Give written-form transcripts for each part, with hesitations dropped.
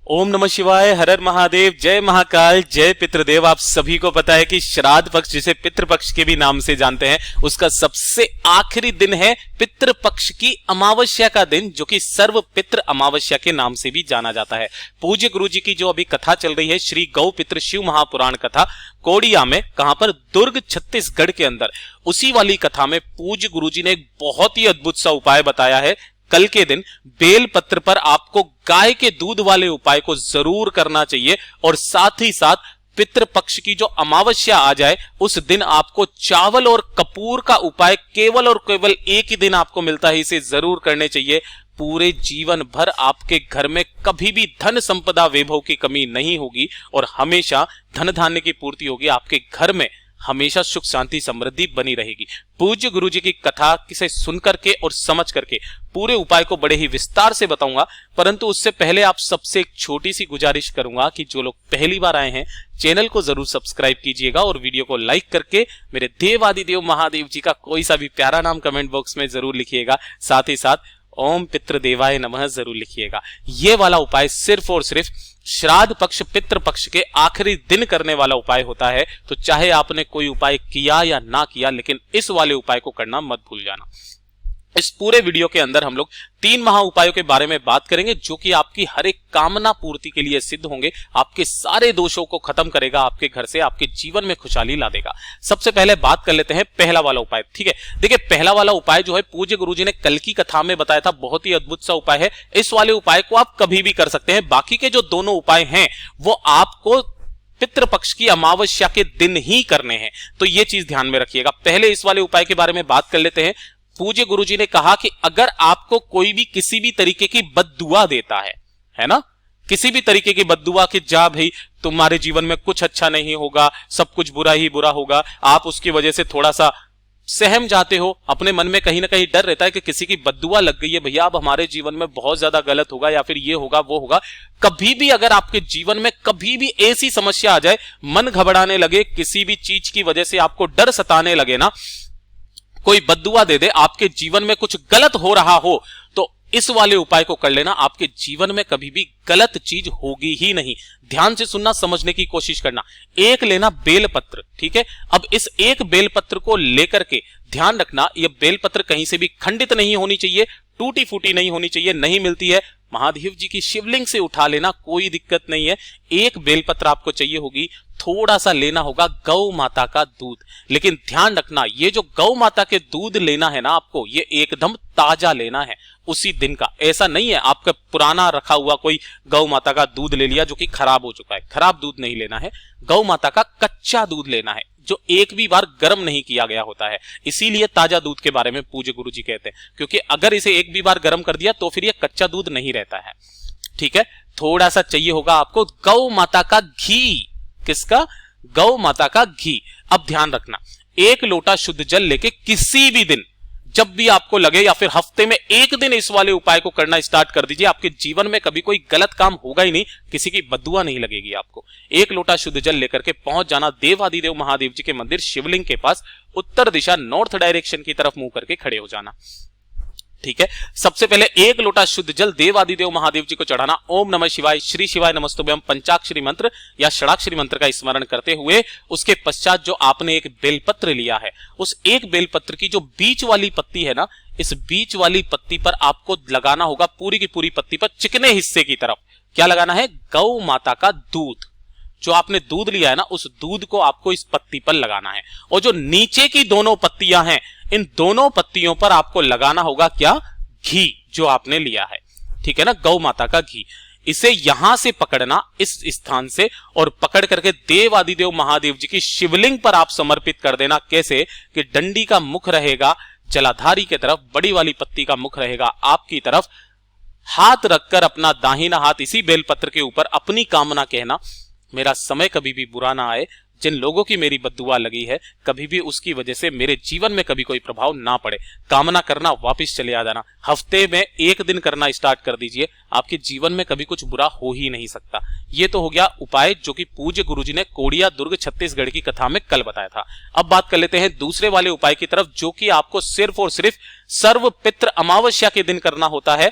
ओम नमः शिवाय, हर हर महादेव, जय महाकाल, जय पितृदेव। आप सभी को पता है कि श्राद्ध पक्ष, जिसे पितृपक्ष के भी नाम से जानते हैं, उसका सबसे आखिरी दिन है पितृपक्ष की अमावस्या का दिन, जो कि सर्व पितृ अमावस्या के नाम से भी जाना जाता है। पूज्य गुरु जी की जो अभी कथा चल रही है, श्री गौ पितृ शिव महापुराण कथा, कोडिया में, कहां पर, दुर्ग छत्तीसगढ़ के अंदर, उसी वाली कथा में पूज्य गुरु जी ने एक बहुत ही अद्भुत सा उपाय बताया है। कल के दिन बेल पत्र पर आपको गाय के दूध वाले उपाय को जरूर करना चाहिए, और साथ ही साथ पितृपक्ष की जो अमावस्या आ जाए उस दिन आपको चावल और कपूर का उपाय केवल और केवल एक ही दिन आपको मिलता है, इसे जरूर करने चाहिए। पूरे जीवन भर आपके घर में कभी भी धन संपदा वैभव की कमी नहीं होगी और हमेशा धन धान्य की पूर्ति होगी। आपके घर में हमेशा सुख शांति समृद्धि बनी रहेगी। पूज्य गुरु जी की कथा किसे सुन करके और समझ करके पूरे उपाय को बड़े ही विस्तार से बताऊंगा, परंतु उससे पहले आप सबसे एक छोटी सी गुजारिश करूंगा कि जो लोग पहली बार आए हैं, चैनल को जरूर सब्सक्राइब कीजिएगा और वीडियो को लाइक करके मेरे देवादिदेव महादेव जी का कोई सा भी प्यारा नाम कमेंट बॉक्स में जरूर लिखिएगा। साथ ही साथ ओम पितृदेवाय नमः जरूर लिखिएगा। ये वाला उपाय सिर्फ और सिर्फ श्राद्ध पक्ष पितृपक्ष के आखिरी दिन करने वाला उपाय होता है, तो चाहे आपने कोई उपाय किया या ना किया, लेकिन इस वाले उपाय को करना मत भूल जाना। इस पूरे वीडियो के अंदर हम लोग 3 महा उपायों के बारे में बात करेंगे, जो कि आपकी हर एक कामना पूर्ति के लिए सिद्ध होंगे, आपके सारे दोषों को खत्म करेगा, आपके घर से आपके जीवन में खुशहाली ला देगा। सबसे पहले बात कर लेते हैं पहला वाला उपाय। ठीक है, देखिए पहला वाला उपाय जो है पूज्य गुरु जी ने कल की कथा में बताया था, बहुत ही अद्भुत सा उपाय है। इस वाले उपाय को आप कभी भी कर सकते हैं। बाकी के जो दोनों उपाय हैं वो आपको पितृपक्ष की अमावस्या के दिन ही करने हैं, तो ये चीज ध्यान में रखिएगा। पहले इस वाले उपाय के बारे में बात कर लेते हैं। पूज्य गुरु जी ने कहा कि अगर आपको कोई भी किसी भी तरीके की बद्दुआ देता है ना, किसी भी तरीके की बद्दुआ कि जा भाई तुम्हारे जीवन में कुछ अच्छा नहीं होगा, सब कुछ बुरा ही बुरा होगा, आप उसकी वजह से थोड़ा सा सहम जाते हो, अपने मन में कहीं ना कहीं डर रहता है कि किसी की बद्दुआ लग गई है, भैया अब हमारे जीवन में बहुत ज्यादा गलत होगा या फिर ये होगा वो होगा। कभी भी अगर आपके जीवन में कभी भी ऐसी समस्या आ जाए, मन घबराने लगे, किसी भी चीज की वजह से आपको डर सताने लगे ना, कोई बद्दुआ दे दे, आपके जीवन में कुछ गलत हो रहा हो, तो इस वाले उपाय को कर लेना। आपके जीवन में कभी भी गलत चीज होगी ही नहीं। ध्यान से सुनना, समझने की कोशिश करना। एक लेना बेलपत्र, ठीक है। अब इस एक बेलपत्र को लेकर के ध्यान रखना, यह बेलपत्र कहीं से भी खंडित नहीं होनी चाहिए, टूटी फूटी नहीं होनी चाहिए। नहीं मिलती है, महादेव जी की शिवलिंग से उठा लेना, कोई दिक्कत नहीं है। एक बेलपत्र आपको चाहिए होगी, थोड़ा सा लेना होगा गौ माता का दूध। लेकिन ध्यान रखना, ये जो गौ माता के दूध लेना है ना आपको, ये एकदम ताजा लेना है, उसी दिन का। ऐसा नहीं है आपका पुराना रखा हुआ कोई गौ माता का दूध ले लिया जो कि खराब हो चुका है। खराब दूध नहीं लेना है, गौ माता का कच्चा दूध लेना है, जो एक भी बार गर्म नहीं किया गया होता है। इसीलिए ताजा दूध के बारे में पूज्य गुरु जी कहते हैं, क्योंकि अगर इसे एक भी बार गर्म कर दिया तो फिर ये कच्चा दूध नहीं रहता है। ठीक है, थोड़ा सा चाहिए होगा आपको गौ माता का घी। किसका? गौ माता का घी। अब ध्यान रखना, 1 लोटा शुद्ध जल लेके किसी भी दिन, जब भी आपको लगे, या फिर हफ्ते में 1 दिन इस वाले उपाय को करना स्टार्ट कर दीजिए। आपके जीवन में कभी कोई गलत काम होगा ही नहीं, किसी की बद्दुआ नहीं लगेगी आपको। 1 लोटा शुद्ध जल लेकर के पहुंच जाना देवादिदेव महादेव जी के मंदिर शिवलिंग के पास, उत्तर दिशा नॉर्थ डायरेक्शन की तरफ मुंह करके खड़े हो जाना। ठीक है, सबसे पहले 1 लोटा शुद्ध जल देवादिदेव महादेव जी को चढ़ाना। ओम नमः शिवाय, श्री शिवाय नमस्तुभ्यं पंचाक्षरी मंत्र या षडाक्षरी मंत्र का स्मरण करते हुए, उसके पश्चात जो आपने एक बेलपत्र लिया है, उस एक बेलपत्र की जो बीच वाली पत्ती है ना, इस बीच वाली पत्ती पर आपको लगाना होगा, पूरी की पूरी पत्ती पर चिकने हिस्से की तरफ क्या लगाना है? गौ माता का दूध। जो आपने दूध लिया है ना, उस दूध को आपको इस पत्ती पर लगाना है। और जो नीचे की दोनों पत्तियां हैं, इन दोनों पत्तियों पर आपको लगाना होगा क्या? घी, जो आपने लिया है। ठीक है ना, गौ माता का घी। इसे यहां से पकड़ना, इस स्थान से, और पकड़ करके देवादिदेव महादेव जी की शिवलिंग पर आप समर्पित कर देना। कैसे? कि डंडी का मुख रहेगा जलाधारी की तरफ, बड़ी वाली पत्ती का मुख रहेगा आपकी तरफ। हाथ रखकर अपना दाहिना हाथ इसी बेलपत्र के ऊपर अपनी कामना कहना, मेरा समय कभी भी बुरा ना आए, जिन लोगों की मेरी बद्दुआ लगी है कभी भी उसकी वजह से मेरे जीवन में कभी कोई प्रभाव ना पड़े। कामना करना, वापस चले आ जाना। हफ्ते में 1 दिन करना स्टार्ट कर दीजिए, आपके जीवन में कभी कुछ बुरा हो ही नहीं सकता। ये तो हो गया उपाय जो कि पूज्य गुरु जी ने कोडिया दुर्ग छत्तीसगढ़ की कथा में कल बताया था। अब बात कर लेते हैं दूसरे वाले उपाय की तरफ, जो कि आपको सिर्फ और सिर्फ सर्व पितृ अमावस्या के दिन करना होता है,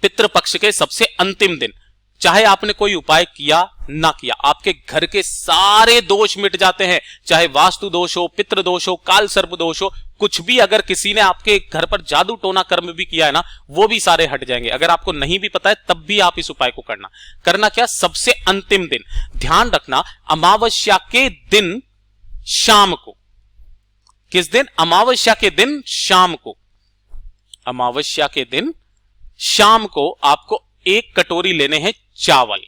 पितृपक्ष के सबसे अंतिम दिन। चाहे आपने कोई उपाय किया ना किया, आपके घर के सारे दोष मिट जाते हैं। चाहे वास्तु दोष हो, पितृ दोष हो, काल सर्प दोष हो, कुछ भी अगर किसी ने आपके घर पर जादू टोना कर्म भी किया है ना, वो भी सारे हट जाएंगे। अगर आपको नहीं भी पता है तब भी आप इस उपाय को करना क्या, सबसे अंतिम दिन, ध्यान रखना, अमावस्या के दिन शाम को। किस दिन? अमावस्या के दिन शाम को। अमावस्या के दिन शाम को आपको एक कटोरी लेने हैं चावल।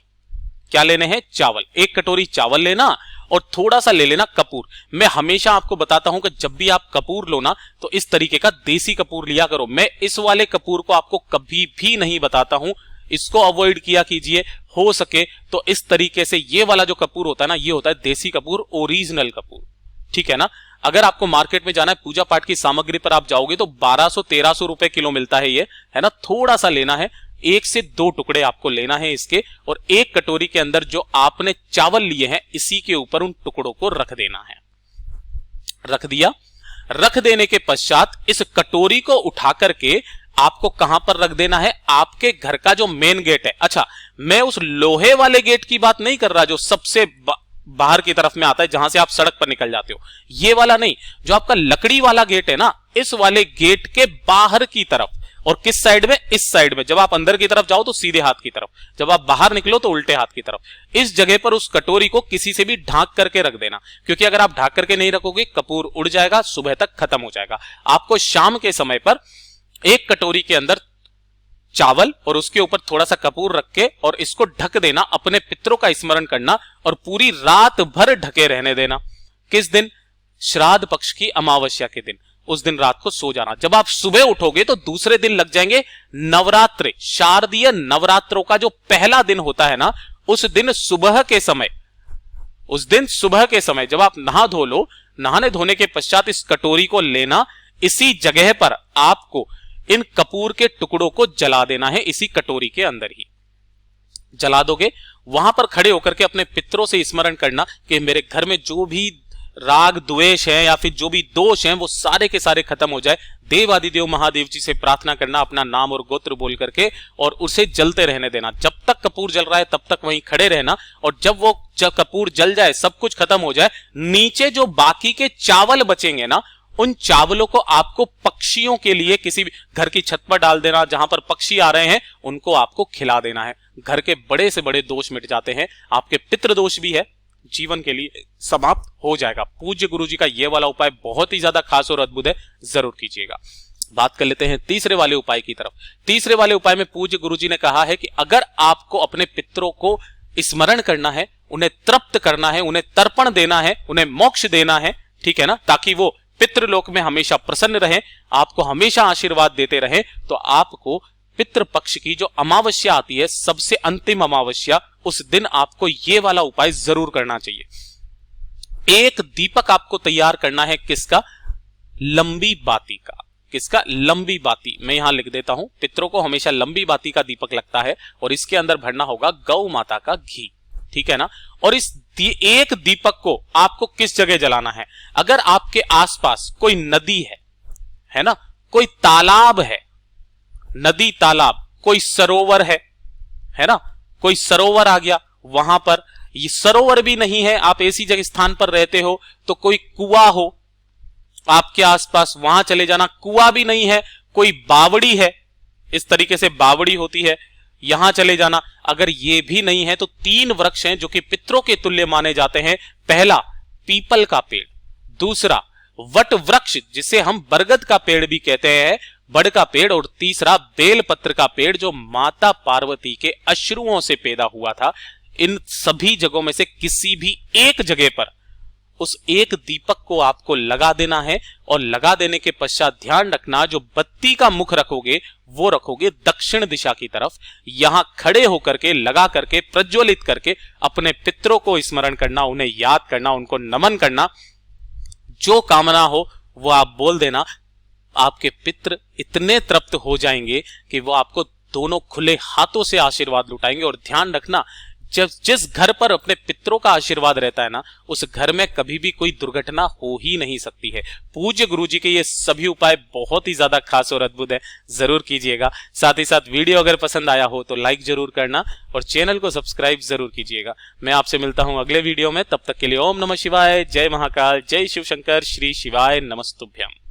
क्या लेने हैं? चावल। एक कटोरी चावल लेना और थोड़ा सा ले लेना कपूर। मैं हमेशा आपको बताता हूं कि जब भी आप कपूर लो ना तो इस तरीके का देसी कपूर लिया करो। मैं इस वाले कपूर को आपको कभी भी नहीं बताता हूं, इसको अवॉइड किया कीजिए। हो सके तो इस तरीके से ये वाला जो कपूर होता है ना, ये होता है देसी कपूर, ओरिजिनल कपूर, ठीक है ना। अगर आपको मार्केट में जाना है, पूजा पाठ की सामग्री पर आप जाओगे तो 1200-1300 रुपए किलो मिलता है ये, है ना। थोड़ा सा लेना है, 1 से 2 टुकड़े आपको लेना है इसके, और एक कटोरी के अंदर जो आपने चावल लिए हैं इसी के ऊपर उन टुकड़ों को रख देना है। रख दिया। रख देने के पश्चात इस कटोरी को उठा करके आपको कहां पर रख देना है? आपके घर का जो मेन गेट है। अच्छा, मैं उस लोहे वाले गेट की बात नहीं कर रहा जो सबसे बाहर की तरफ में आता है, जहां से आप सड़क पर निकल जाते हो, ये वाला नहीं। जो आपका लकड़ी वाला गेट है ना, इस वाले गेट के बाहर की तरफ। और किस साइड में? इस साइड में। जब आप अंदर की तरफ जाओ तो सीधे हाथ की तरफ, जब आप बाहर निकलो तो उल्टे हाथ की तरफ। इस जगह पर उस कटोरी को किसी से भी ढांक करके रख देना, क्योंकि अगर आप ढांक करके नहीं रखोगे कपूर उड़ जाएगा, सुबह तक खत्म हो जाएगा। आपको शाम के समय पर एक कटोरी के अंदर चावल और उसके ऊपर थोड़ा सा कपूर रख के और इसको ढक देना, अपने पितरों का स्मरण करना और पूरी रात भर ढके रहने देना। किस दिन? श्राद्ध पक्ष की अमावस्या के दिन। उस दिन रात को सो जाना। जब आप सुबह उठोगे तो दूसरे दिन लग जाएंगे नवरात्रे। शारदीय नवरात्रों का जो पहला दिन होता है ना, उस दिन सुबह के समय जब आप नहा धो लो, नहाने धोने के पश्चात इस कटोरी को लेना, इसी जगह पर आपको इन कपूर के टुकड़ों को जला देना है। इसी कटोरी के अंदर ही जला दोगे। वहां पर खड़े होकर के अपने पितरों से स्मरण करना कि मेरे घर में जो भी राग द्वेष है या फिर जो भी दोष हैं वो सारे के सारे खत्म हो जाए। देवादिदेव महादेव जी से प्रार्थना करना, अपना नाम और गोत्र बोल करके, और उसे जलते रहने देना। जब तक कपूर जल रहा है तब तक वहीं खड़े रहना, और जब कपूर जल जाए, सब कुछ खत्म हो जाए, नीचे जो बाकी के चावल बचेंगे ना, उन चावलों को आपको पक्षियों के लिए किसी भी घर की छत पर डाल देना। जहां पर पक्षी आ रहे हैं उनको आपको खिला देना है। घर के बड़े से बड़े दोष मिट जाते हैं। आपके पितृ दोष भी है, जीवन के लिए समाप्त हो जाएगा। पूज्य गुरु जी का यह वाला उपाय बहुत ही ज्यादा खास और अद्भुत है, जरूर कीजिएगा। बात कर लेते हैं तीसरे वाले उपाय की तरफ। तीसरे वाले उपाय में पूज्य गुरु जी ने कहा है कि अगर आपको अपने पितरों को स्मरण करना है, उन्हें तृप्त करना है, उन्हें तर्पण देना है, उन्हें मोक्ष देना है, ठीक है ना, ताकि वो पितृलोक में हमेशा प्रसन्न रहें, आपको हमेशा आशीर्वाद देते रहें, तो आपको पितृपक्ष की जो अमावस्या आती है, सबसे अंतिम अमावस्या, उस दिन आपको ये वाला उपाय जरूर करना चाहिए। एक दीपक आपको तैयार करना है। किसका? लंबी बाती का। किसका? लंबी बाती। मैं यहां लिख देता हूं, पितरों को हमेशा लंबी बाती का दीपक लगता है, और इसके अंदर भरना होगा गौ माता का घी, ठीक है ना। और इस एक दीपक को आपको किस जगह जलाना है? अगर आपके आसपास कोई नदी है ना, कोई तालाब है, नदी तालाब, कोई सरोवर है ना, कोई सरोवर आ गया वहां पर, ये सरोवर भी नहीं है, आप ऐसी जगह स्थान पर रहते हो, तो कोई कुआं हो आपके आसपास, वहां चले जाना। कुआं भी नहीं है, कोई बावड़ी है, इस तरीके से बावड़ी होती है, यहां चले जाना। अगर ये भी नहीं है तो 3 वृक्ष हैं जो कि पितरों के तुल्य माने जाते हैं। पहला पीपल का पेड़, दूसरा वट वृक्ष जिसे हम बरगद का पेड़ भी कहते हैं, बड़ का पेड़, और तीसरा बेलपत्र का पेड़ जो माता पार्वती के अश्रुओं से पैदा हुआ था। इन सभी जगहों में से किसी भी एक जगह पर उस एक दीपक को आपको लगा देना है, और लगा देने के पश्चात ध्यान रखना, जो बत्ती का मुख रखोगे वो रखोगे दक्षिण दिशा की तरफ। यहां खड़े होकर के, लगा करके, प्रज्वलित करके अपने पितरों को स्मरण करना, उन्हें याद करना, उनको नमन करना। जो कामना हो वो आप बोल देना। आपके पितर इतने तृप्त हो जाएंगे कि वो आपको दोनों खुले हाथों से आशीर्वाद लुटाएंगे। और ध्यान रखना, जिस घर पर अपने पितरों का आशीर्वाद रहता है ना, उस घर में कभी भी कोई दुर्घटना हो ही नहीं सकती है। पूज्य गुरु जी के ये सभी उपाय बहुत ही ज्यादा खास और अद्भुत है, जरूर कीजिएगा। साथ ही साथ वीडियो अगर पसंद आया हो तो लाइक जरूर करना और चैनल को सब्सक्राइब जरूर कीजिएगा। मैं आपसे मिलता हूं अगले वीडियो में, तब तक के लिए ओम नमः शिवाय, जय महाकाल, जय शिव शंकर, श्री शिवाय नमस्तुभ्यम।